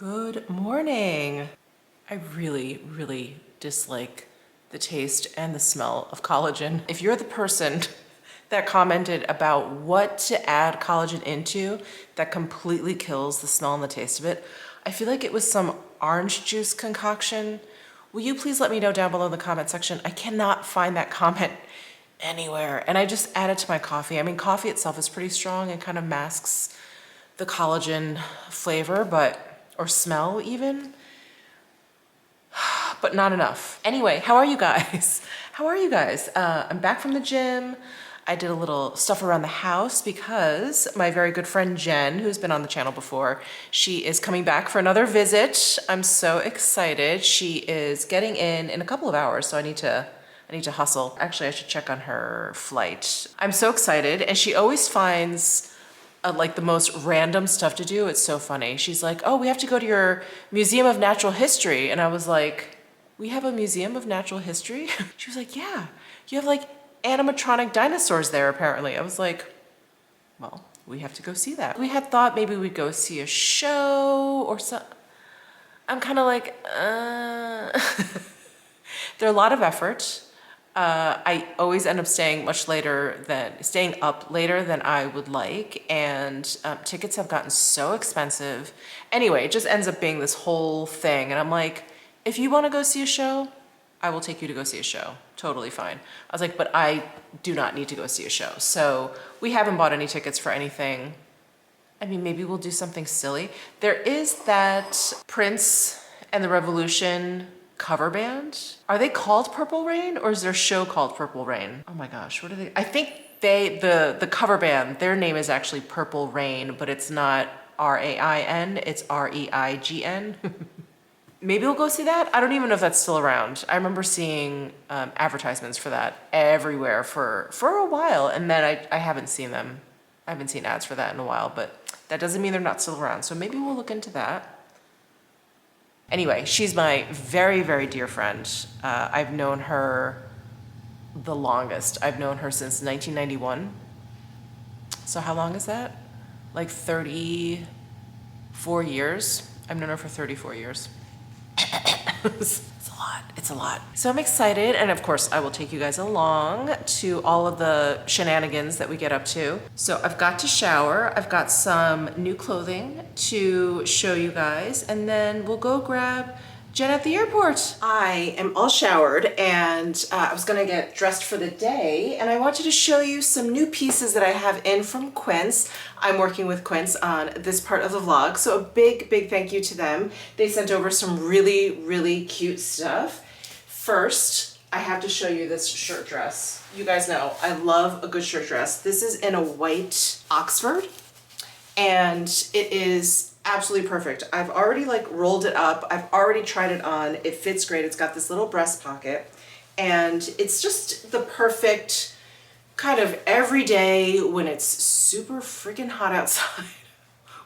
Good morning. I really dislike the taste and the smell of collagen. If you're the person that commented about what to add collagen into that completely kills the smell and the taste of it, I feel like it was some orange juice concoction. Will you please let me know down below in the comment section? I cannot find that comment anywhere. And I just add it to my coffee. I mean, coffee itself is pretty strong and kind of masks the collagen flavor, or smell even, but not enough. Anyway, how are you guys? How are you guys? I'm back from the gym. I did a little stuff around the house because my very good friend Jen, who's been on the channel before, she is coming back for another visit. I'm so excited. She is getting in a couple of hours, so I need to hustle. Actually, I should check on her flight. I'm so excited, and she always finds like the most random stuff to do. It's so funny. She's like, oh, we have to go to your Museum of Natural History. And I was like, we have a Museum of Natural History? She was like, yeah, you have like animatronic dinosaurs there apparently. I was like, well, we have to go see that. We had thought maybe we'd go see a show or something. I'm kind of like, they're a lot of effort. I always end up staying up later than I would like, and tickets have gotten so expensive. Anyway, it just ends up being this whole thing, and I'm like, if you want to go see a show, I will take you to go see a show. Totally fine. I was like, but I do not need to go see a show. So we haven't bought any tickets for anything. I mean, maybe we'll do something silly. There is that Prince and the Revolution cover band. Are they called Purple Rain, or is their show called Purple Rain? Oh my gosh, what are they? I think the cover band, their name is actually Purple Rain, but it's not R-A-I-N, it's R-E-I-G-N. Maybe we'll go see that. I don't even know if that's still around. I remember seeing advertisements for that everywhere for a while, and then I haven't seen them. I haven't seen ads for that in a while, but that doesn't mean they're not still around. So maybe we'll look into that. Anyway, she's my very dear friend. I've known her the longest. I've known her since 1991. So how long is that? Like 34 years. I've known her for 34 years. It's a lot. So I'm excited, and of course I will take you guys along to all of the shenanigans that we get up to. So I've got to shower, I've got some new clothing to show you guys, and then we'll go grab Jen at the airport. I am all showered, and I was gonna get dressed for the day, and I wanted to show you some new pieces that I have in from Quince. I'm working with Quince on this part of the vlog, so a big thank you to them. They sent over some really cute stuff. First, I have to show you this shirt dress. You guys know I love a good shirt dress. This is in a white Oxford, and it is absolutely perfect. I've already like rolled it up. I've already tried it on. It fits great. It's got this little breast pocket, and it's just the perfect kind of everyday when it's super freaking hot outside,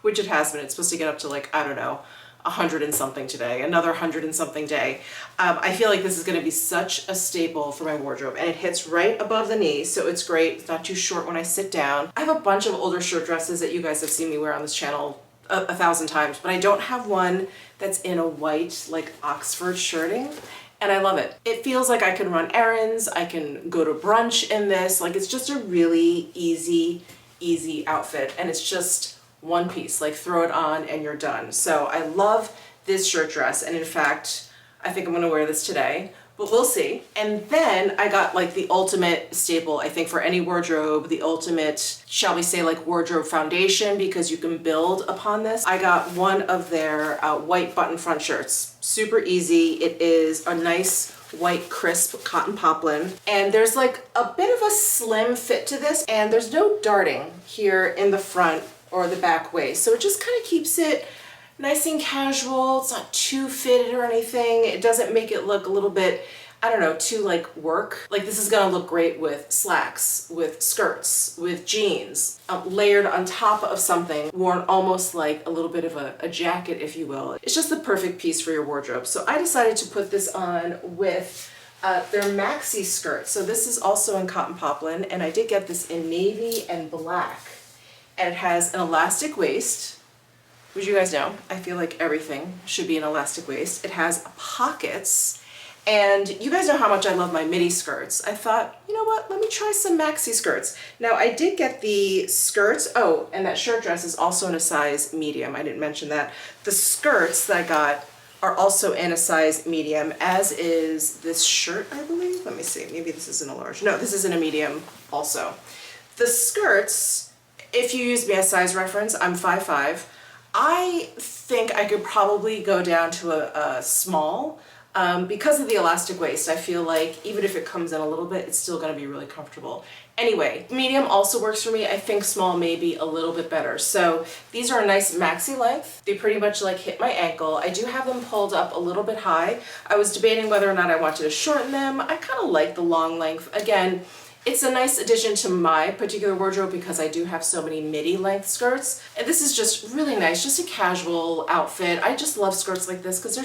which it has been. It's supposed to get up to like, I don't know, 100 and something today, another 100 and something day. I feel like this is going to be such a staple for my wardrobe, and it hits right above the knee, so it's great. It's not too short when I sit down. I have a bunch of older shirt dresses that you guys have seen me wear on this channel a thousand times, but I don't have one that's in a white like Oxford shirting, and I love it. It feels like I can run errands, I can go to brunch in this. Like, it's just a really easy outfit, and it's just one piece. Like, throw it on and you're done. So I love this shirt dress, and in fact I think I'm gonna wear this today, but we'll see. And then I got like the ultimate staple, I think, for any wardrobe, the ultimate, shall we say, like wardrobe foundation, because you can build upon this. I got one of their white button front shirts. Super easy. It is a nice white crisp cotton poplin, and there's like a bit of a slim fit to this, and there's no darting here in the front or the back waist, so it just kind of keeps it nice and casual. It's not too fitted or anything. It doesn't make it look a little bit, I don't know, too like work. Like, this is gonna look great with slacks, with skirts, with jeans, layered on top of something, worn almost like a little bit of a jacket, if you will. It's just the perfect piece for your wardrobe. So I decided to put this on with their maxi skirt. So this is also in cotton poplin, and I did get this in navy and black. And it has an elastic waist, which you guys know, I feel like everything should be an elastic waist. It has pockets, and you guys know how much I love my midi skirts. I thought, you know what, let me try some maxi skirts. Now I did get the skirts, oh, and that shirt dress is also in a size medium. I didn't mention that. The skirts that I got are also in a size medium, as is this shirt, I believe. Let me see, maybe this isn't a large. No, this is in a medium also. The skirts, if you use me as size reference, I'm 5'5". I think I could probably go down to a small. Because of the elastic waist, I feel like even if it comes in a little bit, it's still gonna be really comfortable. Anyway, medium also works for me. I think small may be a little bit better. So these are a nice maxi length. They pretty much like hit my ankle. I do have them pulled up a little bit high. I was debating whether or not I wanted to shorten them. I kind of like the long length. Again, it's a nice addition to my particular wardrobe because I do have so many midi length skirts. And this is just really nice, just a casual outfit. I just love skirts like this because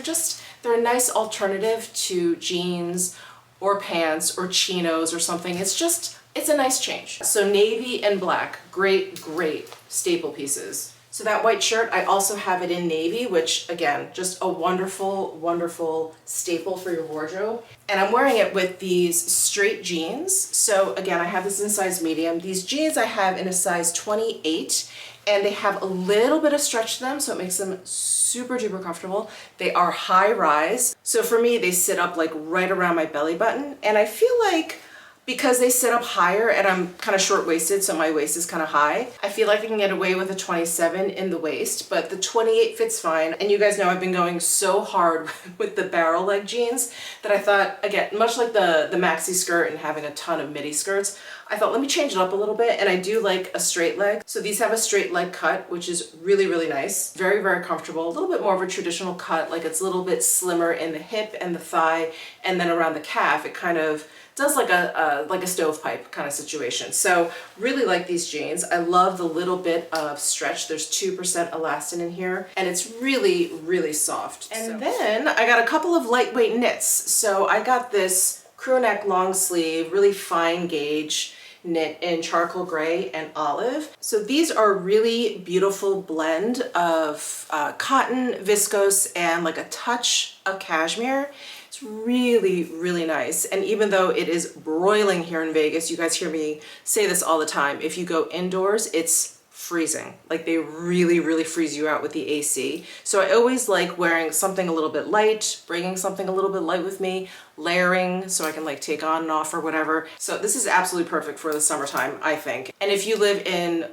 they're a nice alternative to jeans or pants or chinos or something. It's a nice change. So navy and black, great, great staple pieces. So that white shirt, I also have it in navy, which again, just a wonderful, wonderful staple for your wardrobe. And I'm wearing it with these straight jeans. So again, I have this in size medium. These jeans I have in a size 28, and they have a little bit of stretch to them, so it makes them super duper comfortable. They are high rise. So for me, they sit up like right around my belly button. And I feel like because they sit up higher and I'm kind of short-waisted, so my waist is kind of high, I feel like I can get away with a 27 in the waist, but the 28 fits fine. And you guys know I've been going so hard with the barrel leg jeans that I thought, again, much like the maxi skirt and having a ton of midi skirts, I thought, let me change it up a little bit. And I do like a straight leg. So these have a straight leg cut, which is really, really nice. Very, very comfortable. A little bit more of a traditional cut, like it's a little bit slimmer in the hip and the thigh, and then around the calf, it kind of does like a stovepipe kind of situation. So really like these jeans. I love the little bit of stretch. There's 2% elastin in here, and it's really, really soft. And then I got a couple of lightweight knits. So I got this crew neck long sleeve, really fine gauge knit in charcoal gray and olive. So these are really beautiful blend of cotton, viscose, and like a touch of cashmere. It's really, really nice. And even though it is broiling here in Vegas, you guys hear me say this all the time, if you go indoors, it's freezing. Like they really, really freeze you out with the AC. So I always like wearing something a little bit light, bringing something a little bit light with me, layering so I can like take on and off or whatever. So this is absolutely perfect for the summertime, I think. And if you live in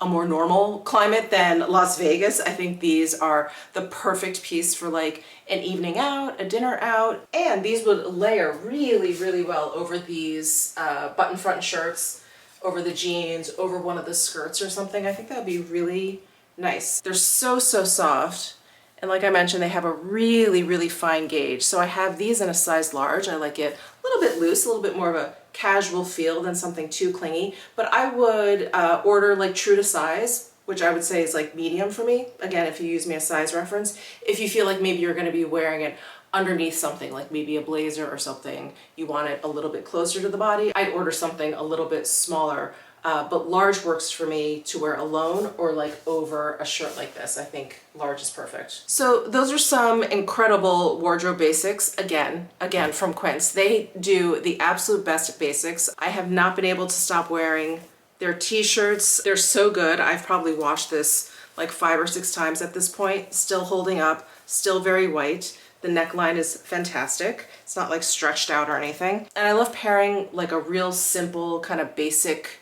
a more normal climate than Las Vegas, I think these are the perfect piece for like an evening out, a dinner out. And these would layer really, really well over these button front shirts, over the jeans, over one of the skirts or something. I think that would be really nice. They're so, so soft. And like I mentioned, they have a really, really fine gauge. So I have these in a size large. I like it a little bit loose, a little bit more of a casual feel than something too clingy. But I would order like true to size, which I would say is like medium for me. Again, if you use me as size reference. If you feel like maybe you're gonna be wearing it underneath something, like maybe a blazer or something, you want it a little bit closer to the body, I'd order something a little bit smaller. But large works for me to wear alone or like over a shirt like this. I think large is perfect. So those are some incredible wardrobe basics. Again from Quince. They do the absolute best basics. I have not been able to stop wearing their t-shirts. They're so good. I've probably washed this like 5 or 6 times at this point. Still holding up, still very white. The neckline is fantastic. It's not like stretched out or anything. And I love pairing like a real simple kind of basic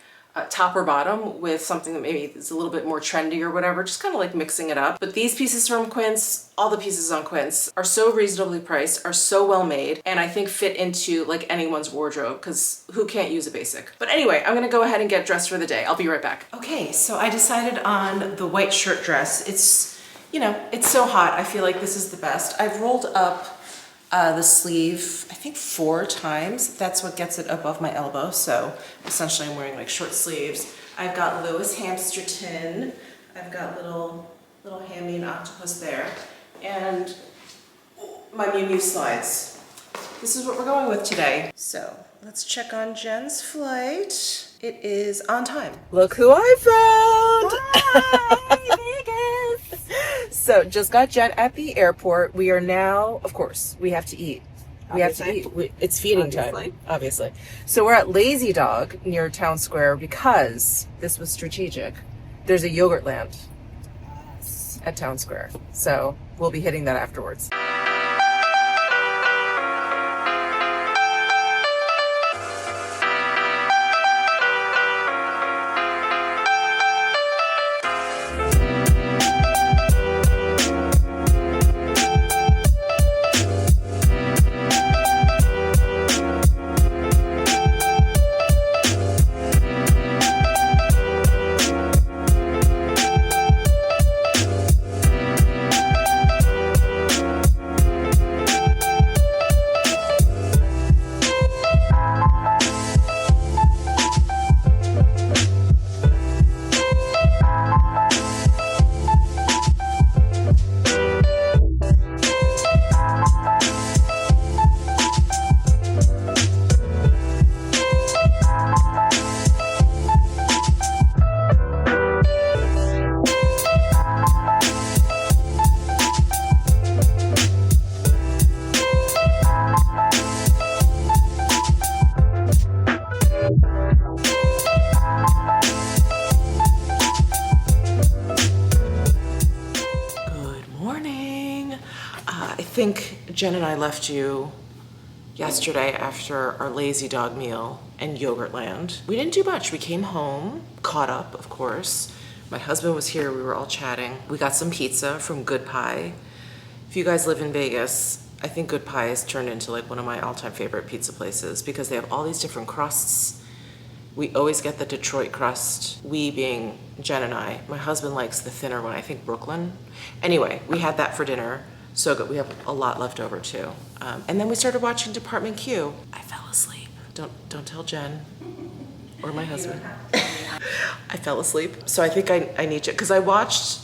top or bottom with something that maybe is a little bit more trendy or whatever, just kind of like mixing it up. But these pieces from Quince, all the pieces on Quince are so reasonably priced, are so well made, and I think fit into like anyone's wardrobe, because who can't use a basic? But anyway, I'm gonna go ahead and get dressed for the day. I'll be right back. Okay, so I decided on the white shirt dress. It's, you know, it's so hot. I feel like this is the best. I've rolled up the sleeve, I think 4 times. That's what gets it above my elbow. So essentially I'm wearing like short sleeves. I've got Lois Hamsterton. I've got little hammy and octopus there. And my Miu Miu slides. This is what we're going with today. So let's check on Jen's flight. It is on time. Look who I found! Hi, Vegas! So just got Jen at the airport. We are now, of course, we have to eat. We have to eat. It's feeding time, obviously. So we're at Lazy Dog near Town Square because this was strategic. There's a yogurt land at Town Square. So we'll be hitting that afterwards. I think Jen and I left you yesterday after our Lazy Dog meal and Yogurtland. We didn't do much. We came home, caught up, of course. My husband was here. We were all chatting. We got some pizza from Good Pie. If you guys live in Vegas, I think Good Pie has turned into like one of my all-time favorite pizza places because they have all these different crusts. We always get the Detroit crust, we being Jen and I. My husband likes the thinner one, I think Brooklyn. Anyway, we had that for dinner. So good. We have a lot left over too. And then we started watching Department Q. I fell asleep. Don't tell Jen or my husband. I fell asleep. So I think I need to, because I watched,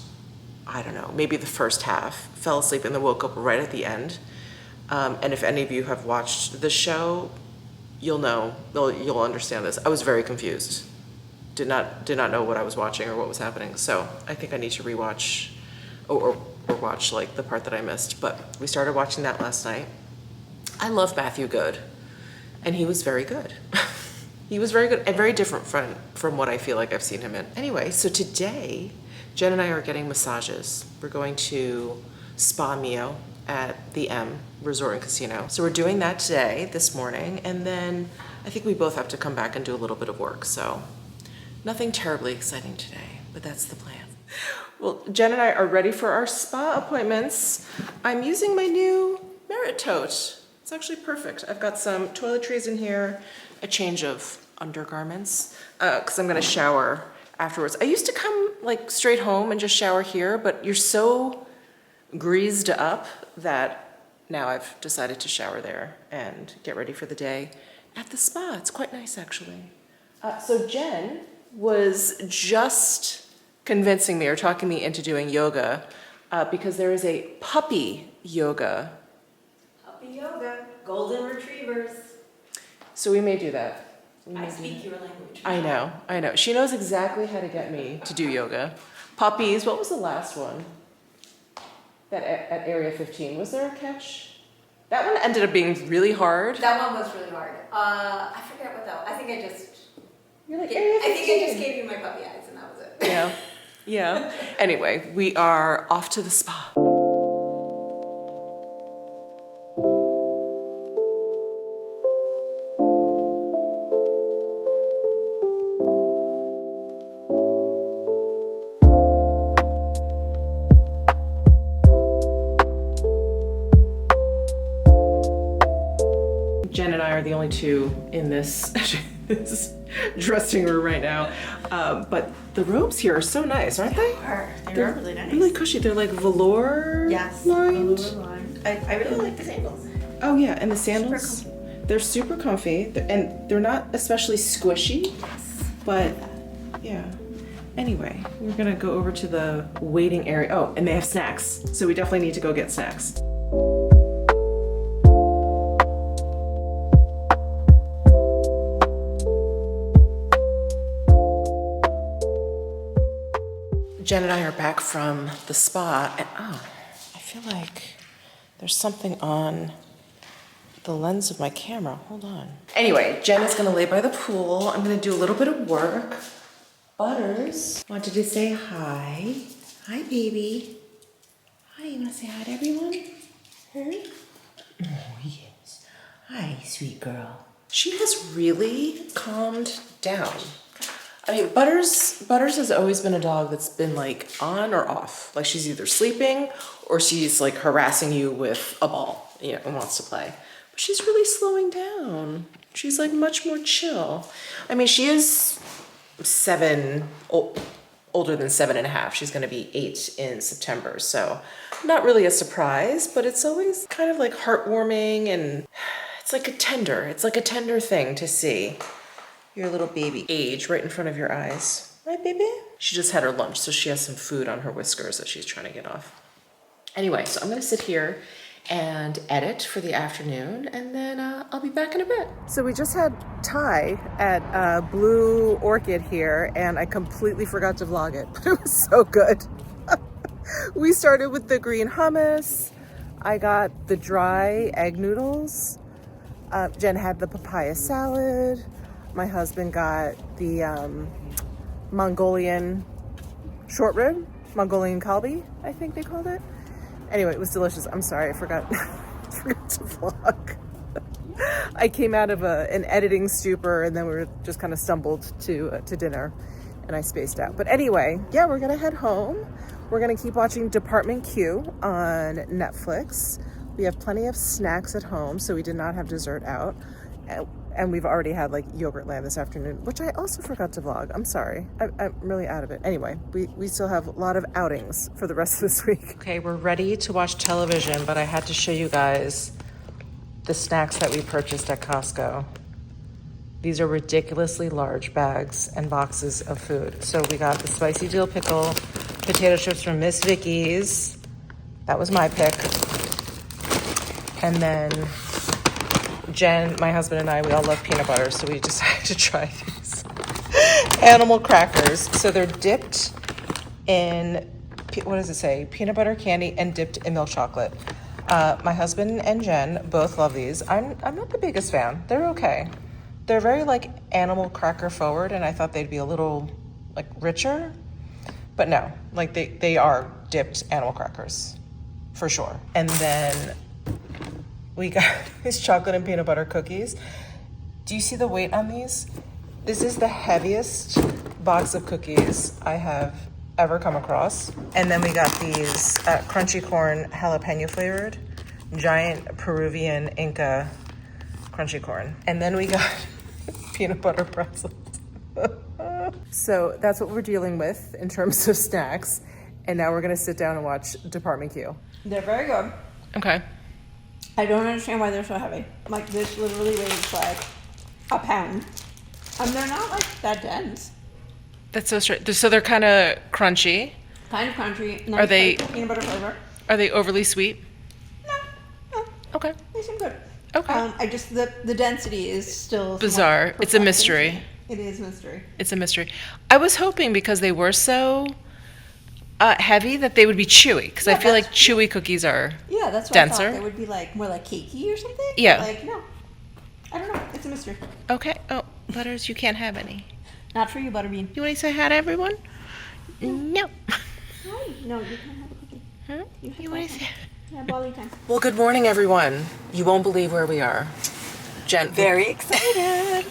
I don't know, maybe the first half, fell asleep and then woke up right at the end. And if any of you have watched the show, you'll understand this. I was very confused. Did not know what I was watching or what was happening. So I think I need to rewatch or watch like the part that I missed. But we started watching that last night. I love Matthew Good, and he was very good. He was very good and very different from what I feel like I've seen him in. Anyway, so today, Jen and I are getting massages. We're going to Spa Mio at the M Resort and Casino. So we're doing that today, this morning, and then I think we both have to come back and do a little bit of work. So nothing terribly exciting today, but that's the plan. Well, Jen and I are ready for our spa appointments. I'm using my new Merit Tote. It's actually perfect. I've got some toiletries in here, a change of undergarments, because I'm gonna shower afterwards. I used to come like straight home and just shower here, but you're so greased up that now I've decided to shower there and get ready for the day at the spa. It's quite nice, actually. So Jen was just convincing me or talking me into doing yoga because there is a puppy yoga. Puppy yoga, golden retrievers. So we may do that. I speak your language. I know. She knows exactly how to get me to do yoga. Puppies, what was the last one? That at Area 15, was there a catch? That one ended up being really hard. That one was really hard. I forget what that was. I think I just... You're like, Area 15. I think I just gave you my puppy eyes and that was it. Yeah. Anyway, we are off to the spa. Jen and I are the only two in this dressing room right now. But the robes here are so nice, aren't they? They're really nice. Really cushy. They're like velour lined. Velour lined. I really like the sandals. Oh yeah, and the sandals, they're super comfy. And they're not especially squishy. Yes. But yeah. Anyway, we're gonna go over to the waiting area. Oh, and they have snacks. So we definitely need to go get snacks. Jen and I are back from the spa, and I feel like there's something on the lens of my camera. Hold on. Anyway, Jen is gonna lay by the pool. I'm gonna do a little bit of work. Butters wanted to say hi. Hi, baby. Hi, you wanna say hi to everyone? Huh? Oh, yes. Hi, sweet girl. She has really calmed down. I mean, Butters has always been a dog that's been like on or off. Like she's either sleeping or she's like harassing you with a ball, and wants to play. But she's really slowing down. She's like much more chill. I mean, she is older than 7.5. She's gonna be 8 in September. So not really a surprise, but it's always kind of like heartwarming, and it's like a tender thing to see your little baby age right in front of your eyes. Right, baby? She just had her lunch, so she has some food on her whiskers that she's trying to get off. Anyway, so I'm gonna sit here and edit for the afternoon, and then I'll be back in a bit. So we just had Thai at Blue Orchid here, and I completely forgot to vlog it, but it was so good. We started with the green hummus. I got the dry egg noodles. Jen had the papaya salad. My husband got the Mongolian short rib, Mongolian kalbi, I think they called it. Anyway, it was delicious. I'm sorry, I forgot to vlog. I came out of an editing stupor, and then we were just kind of stumbled to dinner, and I spaced out. But anyway, yeah, we're gonna head home. We're gonna keep watching Department Q on Netflix. We have plenty of snacks at home, so we did not have dessert out. And we've already had like Yogurtland this afternoon, which I also forgot to vlog. I'm sorry. I'm really out of it. Anyway, we still have a lot of outings for the rest of this week. Okay, we're ready to watch television, but I had to show you guys the snacks that we purchased at Costco. These are ridiculously large bags and boxes of food. So we got the spicy dill pickle, potato chips from Miss Vicky's. That was my pick. And then Jen, my husband, and I, we all love peanut butter, so we decided to try these animal crackers. So they're dipped in, what does it say? Peanut butter candy and dipped in milk chocolate. My husband and Jen both love these. I'm not the biggest fan. They're okay. They're very like animal cracker forward, and I thought they'd be a little like richer, but no, like they are dipped animal crackers for sure. And then we got these chocolate and peanut butter cookies. Do you see the weight on these? This is the heaviest box of cookies I have ever come across. And then we got these crunchy corn jalapeno flavored, giant Peruvian Inca crunchy corn. And then we got peanut butter pretzels. So that's what we're dealing with in terms of snacks. And now we're gonna sit down and watch Department Q. They're very good. Okay. I don't understand why they're so heavy. Like, this literally weighs like a pound. And they're not like that dense. That's so strange. So they're kind of crunchy. Kind of crunchy. Are they peanut butter flavor? Are they overly sweet? No. Okay. They seem good. Okay. I just the density is still bizarre. It's a mystery. It is mystery. It's a mystery. I was hoping because they were so heavy that they would be chewy, because I feel like chewy cookies are that's what denser. I thought. They would be like more like cakey or something. Yeah. Like, no. I don't know. It's a mystery. Okay. Oh, Butters, you can't have any. Not for you, Butterbean. You want to say hi to everyone? No. Hi. No, you can't have a cookie. Huh? You want to say? Yeah, Bali time. Well, good morning, everyone. You won't believe where we are. Jen. Very excited.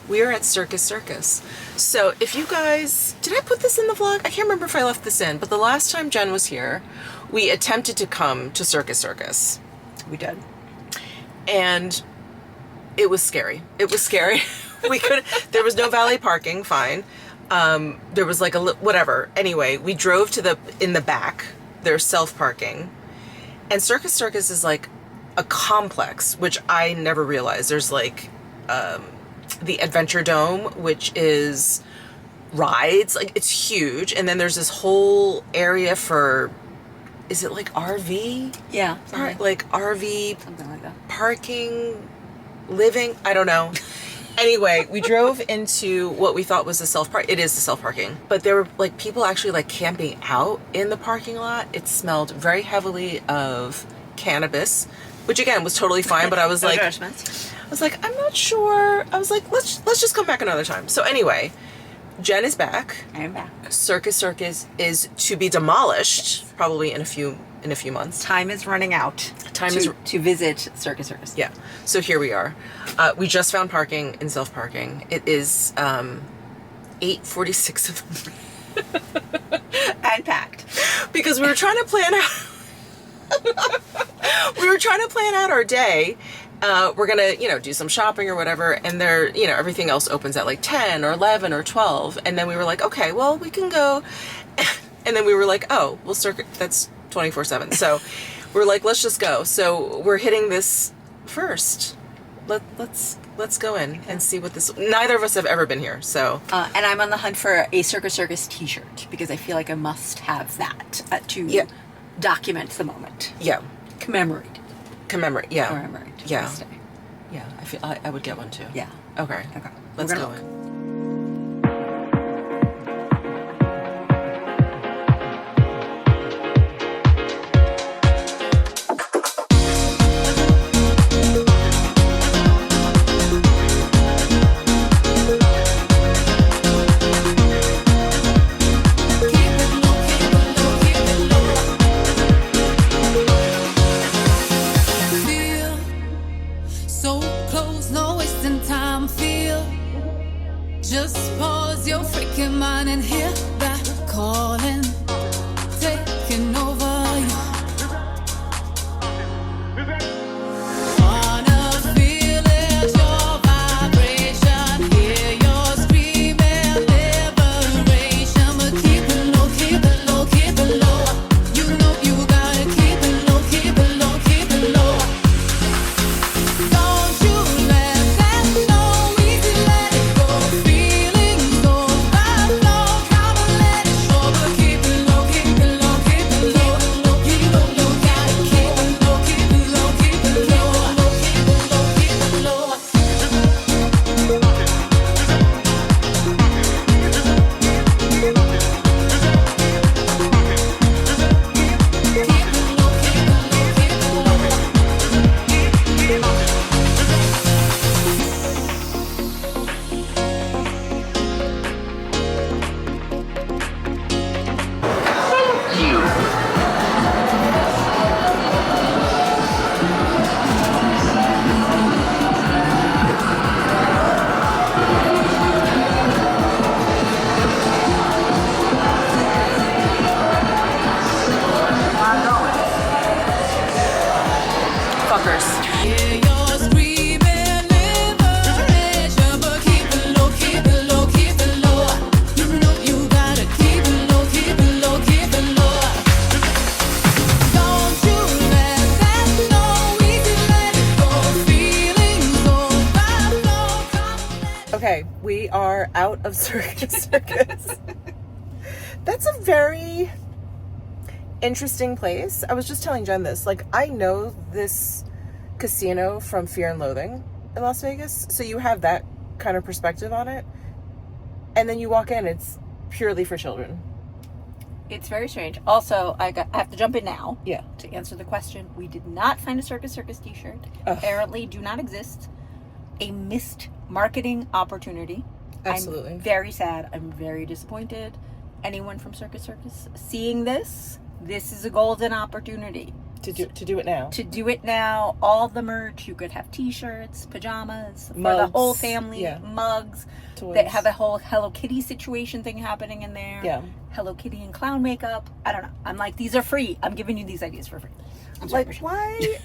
We are at Circus Circus. So if you guys, did I put this in the vlog? I can't remember if I left this in, but the last time Jen was here, we attempted to come to Circus Circus. We did. And it was scary. It was scary. There was no valet parking, fine. There was like whatever. Anyway, we drove in the back. There's self-parking. And Circus Circus is like a complex, which I never realized. There's like, the Adventure Dome, which is rides, like it's huge. And then there's this whole area for, is it like RV? Yeah. Like RV. Something like that. Parking, living, I don't know. Anyway, we drove into what we thought was the self-park. It is the self-parking. But there were like people actually like camping out in the parking lot. It smelled very heavily of cannabis, which again was totally fine, but I was like, I'm not sure. I was like, let's just come back another time. So anyway, Jen is back. I am back. Circus is to be demolished probably in a few months. Time is running out. To visit Circus. Yeah. So here we are. We just found parking in self-parking. It is 8:46 in the morning. And packed. Because we were trying to plan out our day. We're gonna, do some shopping or whatever, and there, everything else opens at like 10 or 11 or 12, and then we were like, okay, well, we can go, and then we were like, oh, well, Circuit, that's 24/7, so we're like, let's just go. So we're hitting this first. Let's go in and see what this. Neither of us have ever been here, so. And I'm on the hunt for a Circus T-shirt because I feel like I must have that to document the moment. Yeah. Commemorate. Yeah. Commemorate. Yeah. This day. Yeah. I would get one too. Yeah. Okay. Let's go in. Okay, we are out of Circus. That's a very interesting place. I was just telling Jen this. Like, I know this casino from Fear and Loathing in Las Vegas, so you have that kind of perspective on it. And then you walk in, it's purely for children. It's very strange. Also, I have to jump in now. Yeah. To answer the question, we did not find a Circus T-shirt. Ugh. Apparently, do not exist. A missed marketing opportunity. Absolutely. I'm very sad. I'm very disappointed. Anyone from Circus seeing this is a golden opportunity. To do it now. To do it now. All the merch. You could have T-shirts, pajamas, for mugs, the whole family, yeah. mugs. Toys. They have a whole Hello Kitty situation thing happening in there. Yeah. Hello Kitty and clown makeup. I don't know. I'm like, these are free. I'm giving you these ideas for free. I'm sorry, Like, why?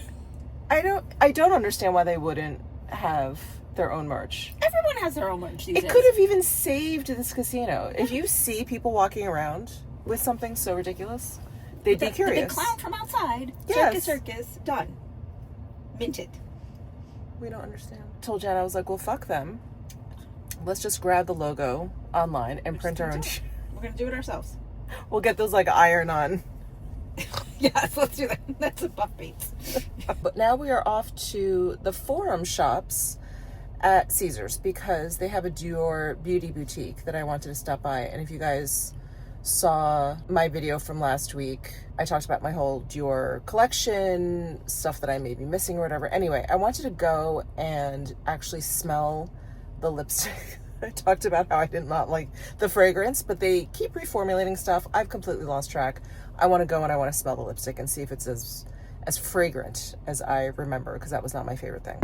I don't understand why they wouldn't have their own merch. Everyone has their own merch these days. It could have even saved this casino. If you see people walking around with something so ridiculous, they'd be curious. The big clown from outside. Yes. Circus. Done. Minted. We don't understand. Told Jen, I was like, well, fuck them. Let's just grab the logo online and print our own. We're going to do it ourselves. We'll get those like iron-on. Yes, let's do that. That's a buff beats. But now we are off to the Forum shops at Caesars because they have a Dior beauty boutique that I wanted to stop by. And if you guys saw my video from last week, I talked about my whole Dior collection, stuff that I may be missing or whatever. Anyway, I wanted to go and actually smell the lipstick. I talked about how I did not like the fragrance, but they keep reformulating stuff. I've completely lost track. I want to go and I want to smell the lipstick and see if it's as fragrant as I remember, because that was not my favorite thing.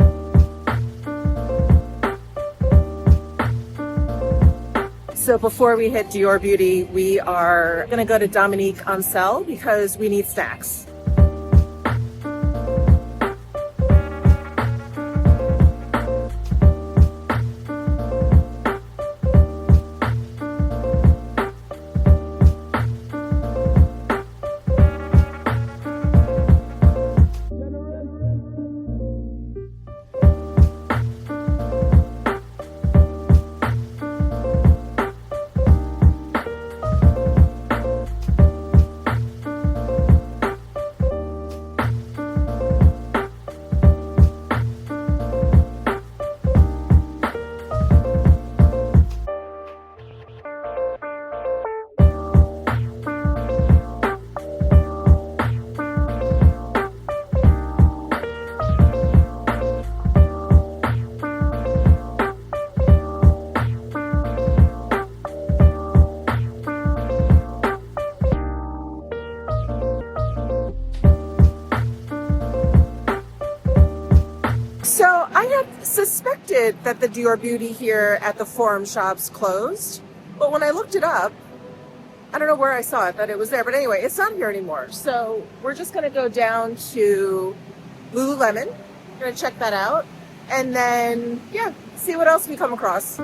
So before we hit Dior Beauty, we are gonna go to Dominique Ansel because we need snacks. So I had suspected that the Dior Beauty here at the Forum Shops closed, but when I looked it up, I don't know where I saw it, that it was there, but anyway, it's not here anymore. So we're just gonna go down to Lululemon, we're gonna check that out, and then, yeah, see what else we come across.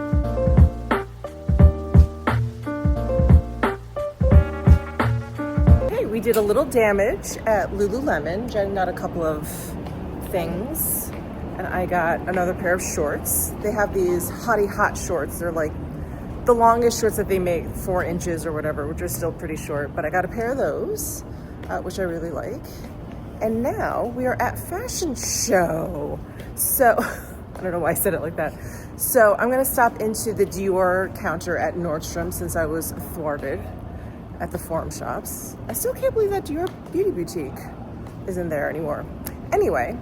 Okay, we did a little damage at Lululemon. Jen got a couple of things. And I got another pair of shorts. They have these hottie hot shorts. They're like the longest shorts that they make, 4 inches or whatever, which are still pretty short. But I got a pair of those, which I really like. And now we are at fashion show. So, I don't know why I said it like that. So I'm gonna stop into the Dior counter at Nordstrom since I was thwarted at the Forum Shops. I still can't believe that Dior Beauty Boutique isn't there anymore. Anyway,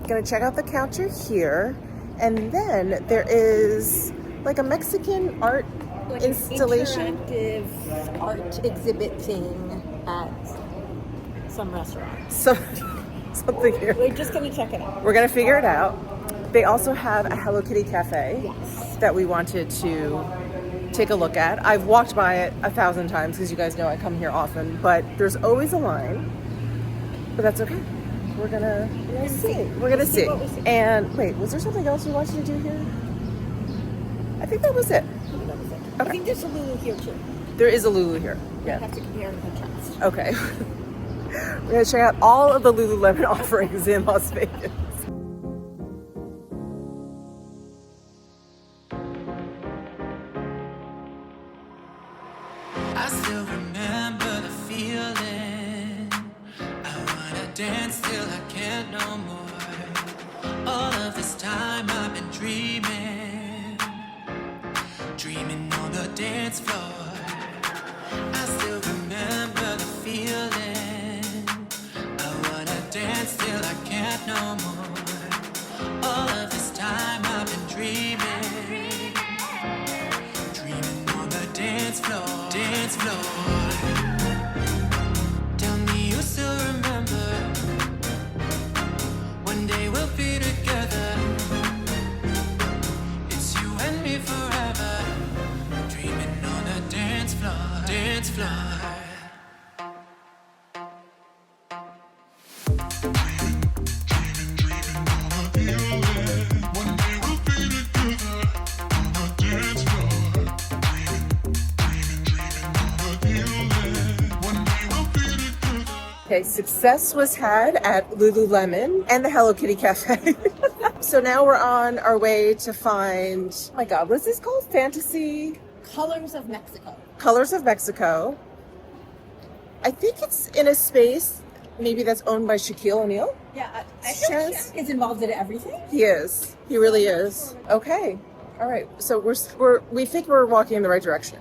gonna check out the counter here, and then there is like a Mexican art Like installation, an interactive art exhibit thing at some restaurant. so something here. We're just gonna check it out. We're gonna figure it out. They also have a Hello Kitty cafe Yes. that we wanted to take a look at. I've walked by it 1,000 times because you guys know I come here often, but there's always a line, but that's okay. We're gonna see. We're gonna see. what we see. And wait, was there something else we wanted to do here? I think that was it. I think there's a Lulu here too. There is a Lulu here. You Yeah. have to compare and contrast. Okay. We're gonna check out all of the Lululemon offerings in Las Vegas. I still remember the feeling. I wanna dance till I can't no more. All of this time I've been dreaming, dreaming on the dance floor. I still remember the feeling. I wanna dance till I can't no more. All of this time I've been dreaming, dreaming on the dance floor. Dance floor. Tell me you still remember. One day we'll be together. It's you and me forever. Dreaming on the dance floor. Dance floor. Okay, success was had at Lululemon and the Hello Kitty Cafe. So now we're on our way to find, oh my God, what's this called? Fantasy Colors of Mexico. Colors of Mexico. I think it's in a space maybe that's owned by Shaquille O'Neal? Yeah, I feel like Shaq is involved in everything. He is. He really is. Okay. All right. So we think we're walking in the right direction.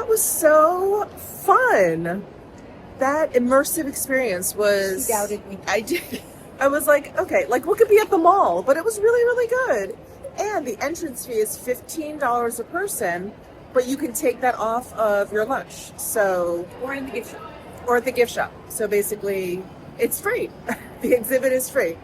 Was so fun. That immersive experience was. She doubted me. I did. I was like, okay, like what could be at the mall? But it was really, really good. And the entrance fee is $15 a person, but you can take that off of your lunch. So. Or in the gift shop. Or at the gift shop. So basically, it's free. The exhibit is free.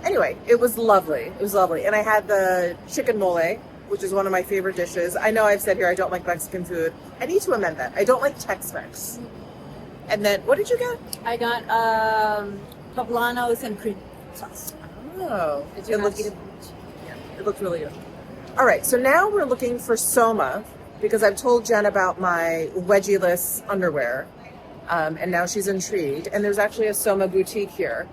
Anyway, it was lovely. It was lovely. And I had the chicken mole, which is one of my favorite dishes. I know I've said here I don't like Mexican food. I need to amend that. I don't like Tex-Mex. And then, what did you get? I got poblanos and cream sauce. Oh. Did you not get it? Yeah, it looked really good. All right, so now we're looking for Soma because I've told Jen about my wedgie-less underwear. And now she's intrigued. And there's actually a Soma boutique here.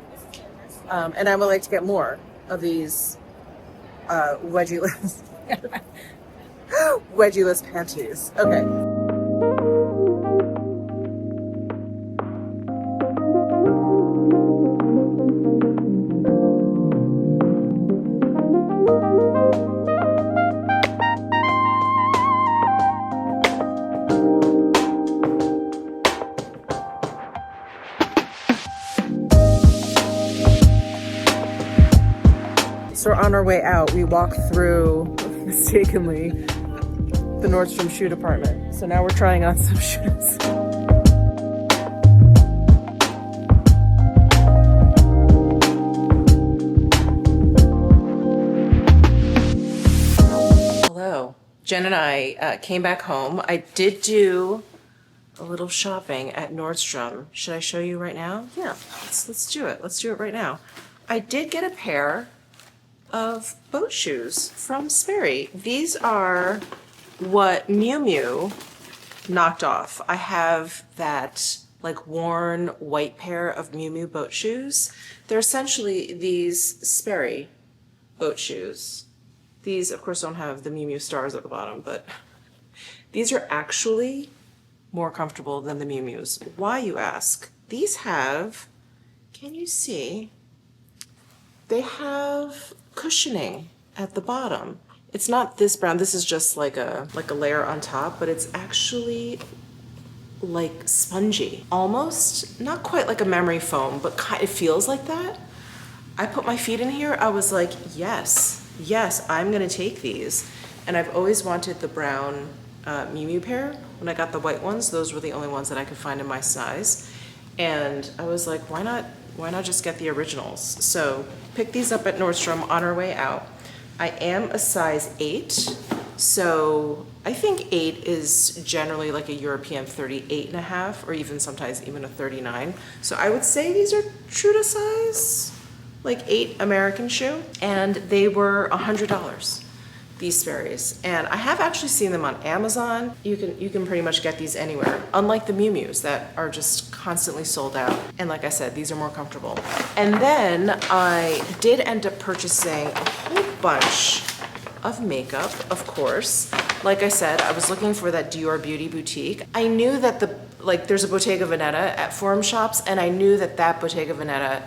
And I would like to get more of these wedgie-less. Wedgie-less panties. Okay. So on our way out, we walked through, mistakenly, the Nordstrom shoe department. So now we're trying on some shoes. Hello. Jen and I came back home. I did do a little shopping at Nordstrom. Should I show you right now? Yeah, let's do it. Let's do it right now. I did get a pair of boat shoes from Sperry. These are what Miu Miu knocked off. I have that like worn white pair of Miu Miu boat shoes. They're essentially these Sperry boat shoes. These, of course, don't have the Miu Miu stars at the bottom, but these are actually more comfortable than the Miu Mius. Why, you ask? These have, can you see? They have cushioning at the bottom. It's not this brown, this is just like a layer on top, but it's actually like spongy. Almost, not quite like a memory foam, but it feels like that. I put my feet in here, I was like, yes, I'm gonna take these. And I've always wanted the brown Miu Miu pair. When I got the white ones, those were the only ones that I could find in my size. And I was like, why not just get the originals? So picked these up at Nordstrom on our way out. I am a size 8, so I think 8 is generally like a European 38.5, or even sometimes even a 39. So I would say these are true to size, like 8 American shoe, and they were $100. These Sperry's, and I have actually seen them on Amazon. You can pretty much get these anywhere, unlike the Miu Mius that are just constantly sold out. And like I said, these are more comfortable. And then I did end up purchasing a whole bunch of makeup, of course. Like I said, I was looking for that Dior Beauty Boutique. I knew that there's a Bottega Veneta at Forum Shops, and I knew that Bottega Veneta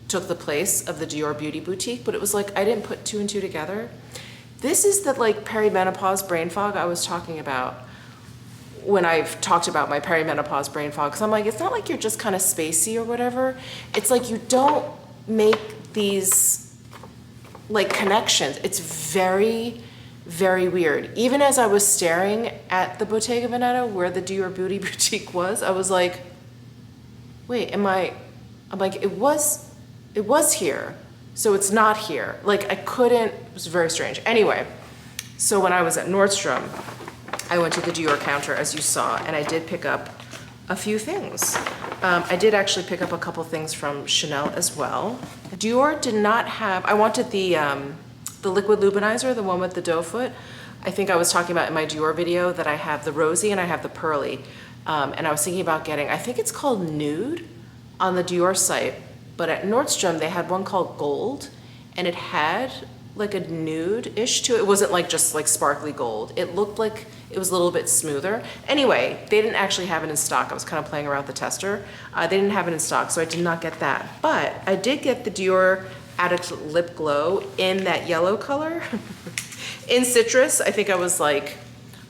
took the place of the Dior Beauty Boutique, but it was like I didn't put 2 and 2 together. This is the like perimenopause brain fog I was talking about when I've talked about my perimenopause brain fog. Because I'm like, it's not like you're just kind of spacey or whatever. It's like you don't make these like connections. It's very, very weird. Even as I was staring at the Bottega Veneta where the Dior Beauty Boutique was, I was like, wait, I'm like, it was here. So it's not here. Like I couldn't, it was very strange. Anyway, so when I was at Nordstrom, I went to the Dior counter as you saw, and I did pick up a few things. I did actually pick up a couple things from Chanel as well. Dior did not have, I wanted the liquid luminizer, the one with the doe foot. I think I was talking about in my Dior video that I have the rosy and I have the pearly. And I was thinking about getting, I think it's called Nude on the Dior site. But at Nordstrom, they had one called Gold, and it had like a nude-ish to it. It wasn't like just like sparkly gold. It looked like it was a little bit smoother. Anyway, they didn't actually have it in stock. I was kind of playing around with the tester. They didn't have it in stock, so I did not get that. But I did get the Dior Addict Lip Glow in that yellow color. In citrus, I think I was like,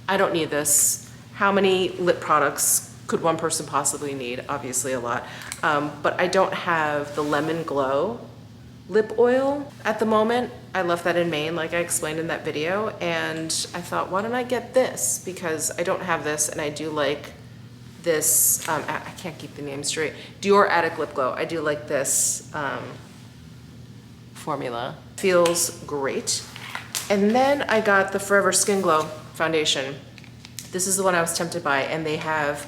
I don't need this. How many lip products could one person possibly need? Obviously a lot. But I don't have the Lemon Glow lip oil at the moment. I left that in Maine, like I explained in that video, and I thought, why don't I get this? Because I don't have this, and I do like this, I can't keep the name straight, Dior Addict Lip Glow. I do like this formula. Feels great. And then I got the Forever Skin Glow foundation. This is the one I was tempted by, and they had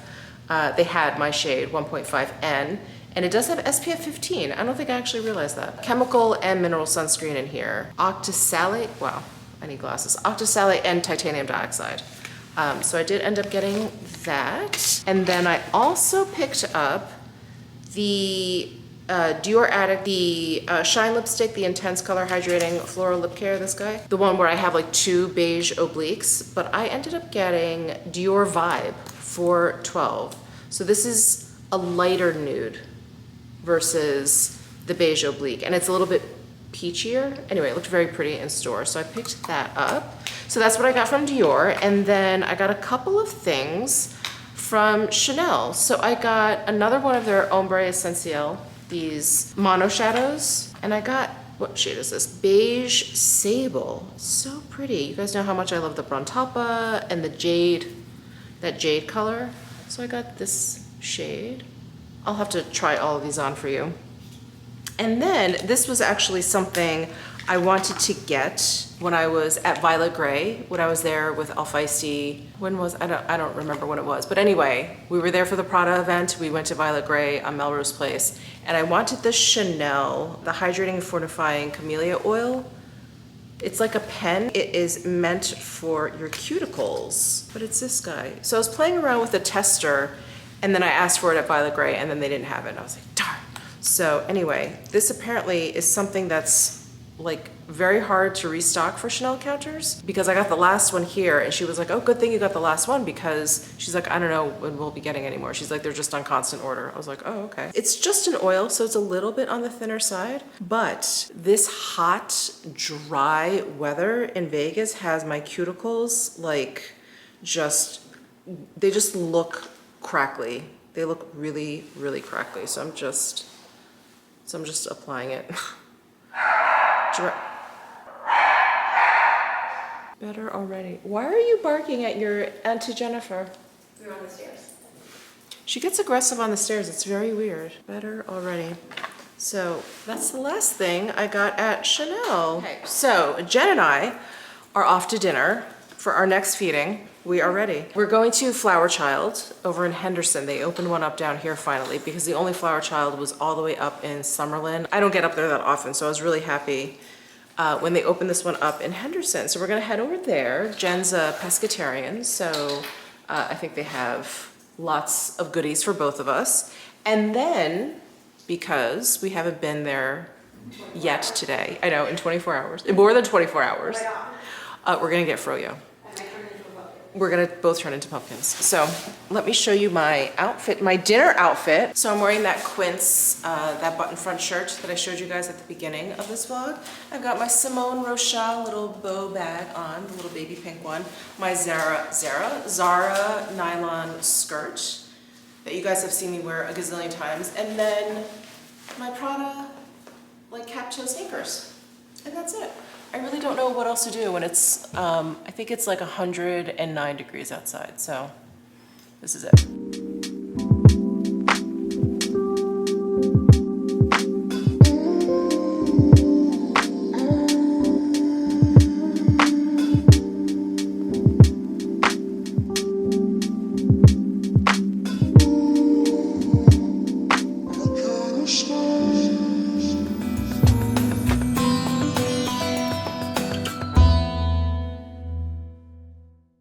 my shade 1.5N, and it does have SPF 15. I don't think I actually realized that. Chemical and mineral sunscreen in here. Octisalate, wow, I need glasses. Octisalate and titanium dioxide. So I did end up getting that. And then I also picked up the Dior Addict, the Shine Lipstick, the Intense Color Hydrating Floral Lip Care, this guy. The one where I have like 2 beige obliques, but I ended up getting Dior Vibe for $12. So this is a lighter nude versus the beige oblique, and it's a little bit peachier. Anyway, it looked very pretty in store, so I picked that up. So that's what I got from Dior, and then I got a couple of things from Chanel. So I got another one of their Ombre Essentiel, these mono shadows, and I got, what shade is this? Beige Sable. So pretty. You guys know how much I love the Brontapa and the Jade that jade color. So I got this shade. I'll have to try all of these on for you. And then this was actually something I wanted to get when I was at Violet Grey, when I was there with Alfeisty. I don't remember when it was, but anyway, we were there for the Prada event. We went to Violet Grey on Melrose Place, and I wanted the Chanel, the Hydrating and Fortifying Camellia Oil. It's like a pen. It is meant for your cuticles, but it's this guy. So I was playing around with the tester, and then I asked for it at Violet Grey, and then they didn't have it. And I was like, darn. So anyway, this apparently is something that's like very hard to restock for Chanel counters, because I got the last one here, and she was like, oh, good thing you got the last one, because she's like, I don't know when we'll be getting any more. She's like, they're just on constant order. I was like, oh, okay. It's just an oil, so it's a little bit on the thinner side, but this hot, dry weather in Vegas has my cuticles like they just look crackly. They look really, really crackly. So I'm just applying it. Better already. Why are you barking at your Auntie Jennifer? We're on the stairs. She gets aggressive on the stairs. It's very weird. Better already. So that's the last thing I got at Chanel. Okay, so Jen and I are off to dinner for our next feeding. We are ready. We're going to Flower Child over in Henderson. They opened one up down here finally, because the only Flower Child was all the way up in Summerlin. I don't get up there that often, so I was really happy when they opened this one up in Henderson. So we're gonna head over there. Jen's a pescatarian, so I think they have lots of goodies for both of us. And then, because we haven't been there yet today, I know, in 24 hours, more than 24 hours, we're gonna get froyo. We're gonna both turn into pumpkins. So let me show you my outfit, my dinner outfit. So I'm wearing that Quince, that button front shirt that I showed you guys at the beginning of this vlog. I've got my Simone Rochelle little bow bag on, the little baby pink one. My Zara nylon skirt that you guys have seen me wear a gazillion times. And then my Prada like cap toe sneakers. And that's it. I really don't know what else to do when it's, I think it's like 109 degrees outside, so this is it.